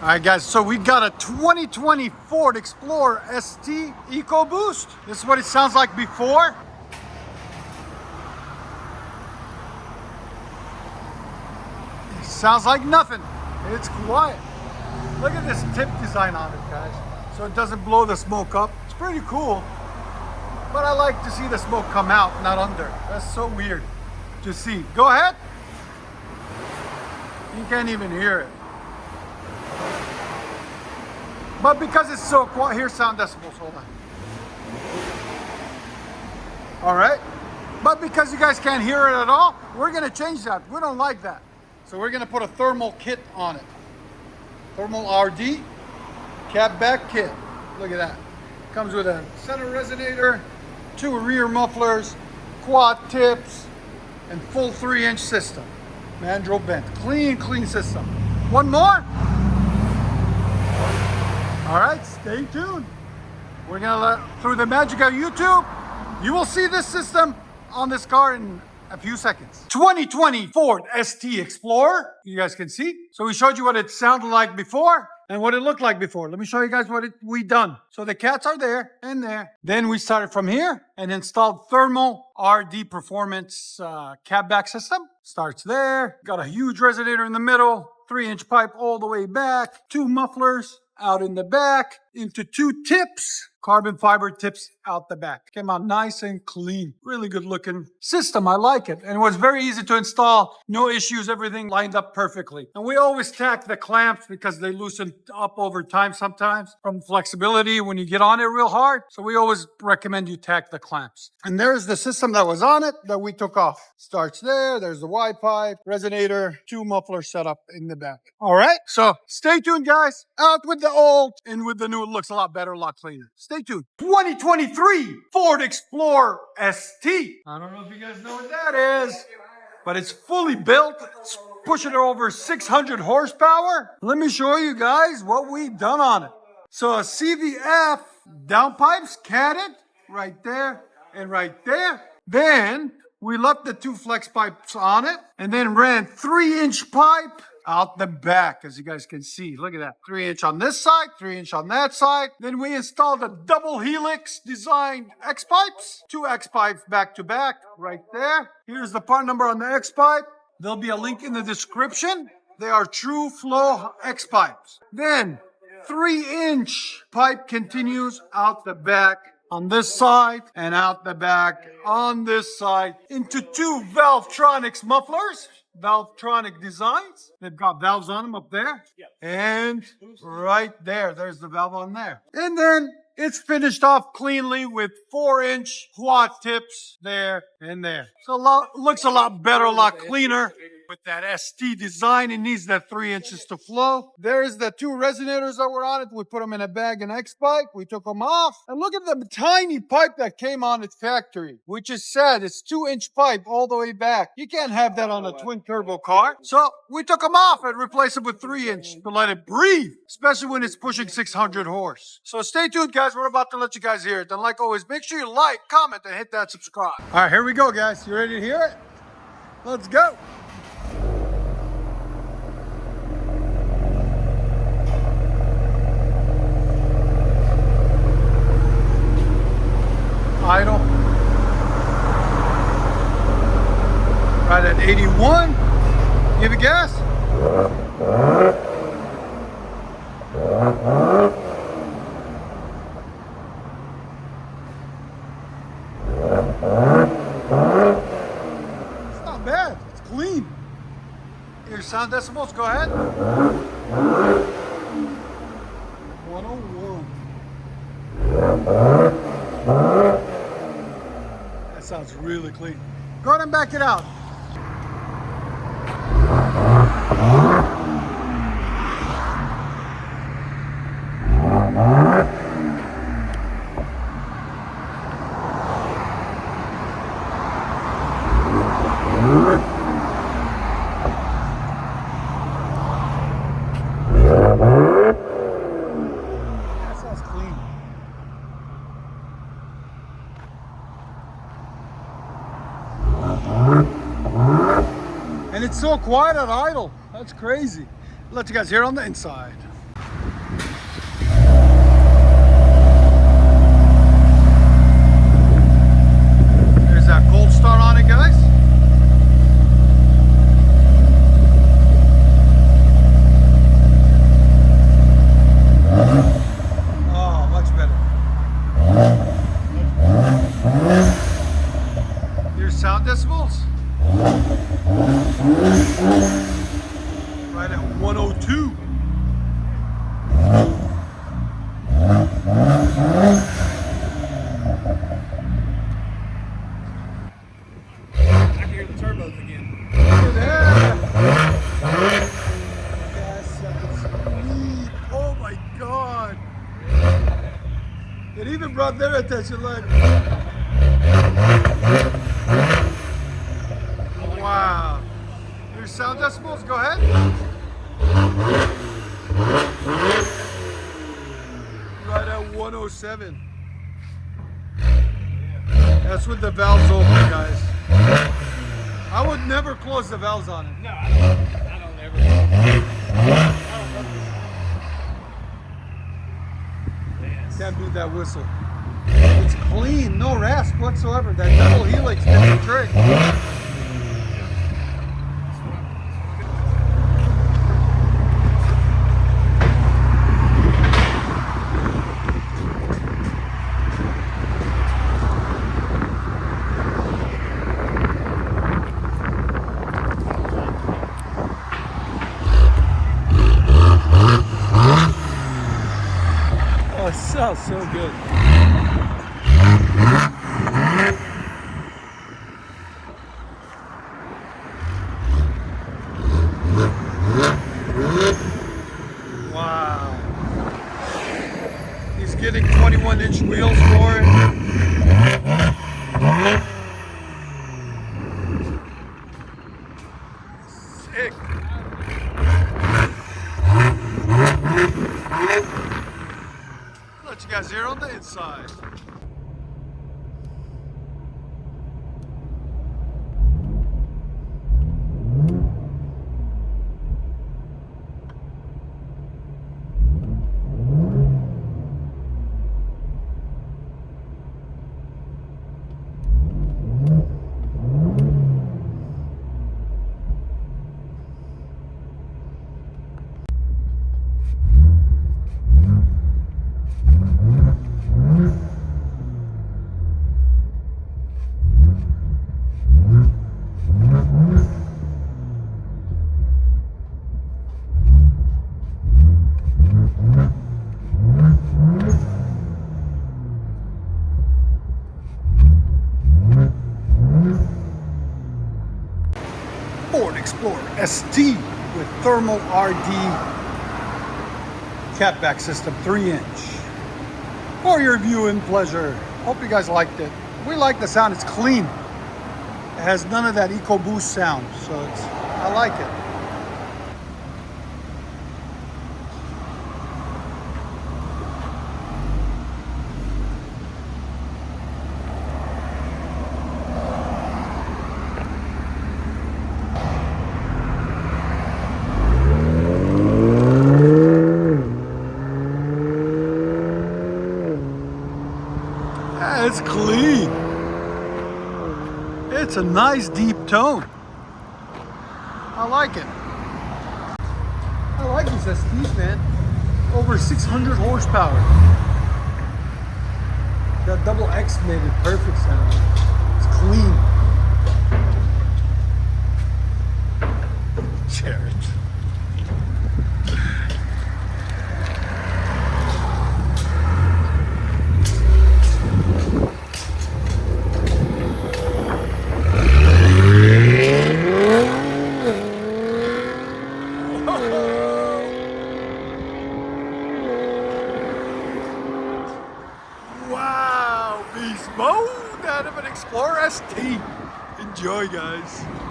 All right, guys, so we got a 2020 Ford Explorer ST EcoBoost. This is what it sounds like before. It sounds like nothing. It's quiet. Look at this tip design on it, guys. So it doesn't blow the smoke up. It's pretty cool. But I like to see the smoke come out, not under. That's so weird to see. Go ahead. You can't even hear it. But because it's so quiet, here's sound decibels, hold on. All right. But because you guys can't hear it at all, we're gonna change that. We don't like that. So we're gonna put a thermal kit on it. Thermal R&D cab back kit. Look at that. Comes with a center resonator, 2 rear mufflers, quad tips, and full 3-inch system. Mandrel bent. Clean system. One more. All right, stay tuned. We're gonna through the magic of YouTube, you will see this system on this car in a few seconds. 2020 Ford ST Explorer, you guys can see. So we showed you what it sounded like before and what it looked like before. Let me show you guys what we done. So the cats are there and there. Then we started from here and installed thermal R&D performance cab back system. Starts there, got a huge resonator in the middle, 3-inch pipe all the way back, 2 mufflers out in the back, into 2 tips, carbon fiber tips out the back. Came out nice and clean. Really good looking system. I like it. And it was very easy to install. No issues. Everything lined up perfectly. And we always tack the clamps because they loosen up over time sometimes from flexibility when you get on it real hard. So we always recommend you tack the clamps. And there's the system that was on it that we took off. Starts there. There's the Y pipe, resonator, 2 mufflers set up in the back. All right. So stay tuned, guys. Out with the old and with the new. It looks a lot better, a lot cleaner. Stay tuned. 2023 Ford Explorer ST. I don't know if you guys know what that is, but it's fully built. It's pushing over 600 horsepower. Let me show you guys what we've done on it. So a CVF downpipes catted right there and right there. Then we left the 2 flex pipes on it and then ran 3-inch pipe out the back, as you guys can see. Look at that. 3-inch on this side, 3-inch on that side. Then we installed a double helix designed X pipes, 2 X pipes back to back right there. Here's the part number on the X pipe. There'll be a link in the description. They are true flow X pipes. Then 3-inch pipe continues out the back on this side and out the back on this side into 2 Valvetronic mufflers. Valvetronic designs. They've got valves on them up there. And right there, there's the valve on there. And then it's finished off cleanly with 4-inch quad tips there and there. So looks a lot better, a lot cleaner. With that ST design, it needs that 3 inches to flow. There's the 2 resonators that were on it. We put them in a bag and X pipe. We took them off. And look at the tiny pipe that came on its factory, which is sad. It's 2-inch pipe all the way back. You can't have that on a twin turbo car. So we took them off and replaced it with 3-inch to let it breathe, especially when it's pushing 600 horse. So stay tuned, guys. We're about to let you guys hear it. And like always, make sure you like, comment, and hit that subscribe. All right, here we go, guys. You ready to hear it? Let's go. Idle. Right at 81. Give it gas. It's not bad. It's clean. Your sound decibels, go ahead. 101. That sounds really clean. Go ahead and back it out. That sounds clean. And it's so quiet at idle. That's crazy. Let you guys hear on the inside. There's that cold start on it, guys. Oh, much better. Here's sound decibels. Right at 102. I can hear the turbos again. Look at that. That sounds sweet. Oh my God. It even brought their attention, like. Wow. Here's sound decibels, go ahead. Right at 107. That's with the valves open, guys. I would never close the valves on it. No, I don't ever. Can't beat that whistle. It's clean, no rasp whatsoever. That double helix did the trick. Oh, it sounds so good. Wow. He's getting 21-inch wheels for it. Sick. Let you guys hear on the inside. Ford Explorer ST with thermal RD catback system, 3-inch. For your viewing pleasure. Hope you guys liked it. We like the sound, it's clean. It has none of that EcoBoost sound, so I like it. It's clean. It's a nice deep tone. I like it. I like these STs, man. Over 600 horsepower. That double X made it perfect sound. It's clean. Jared. Wow, beast mode out of an Explorer ST. Enjoy, guys.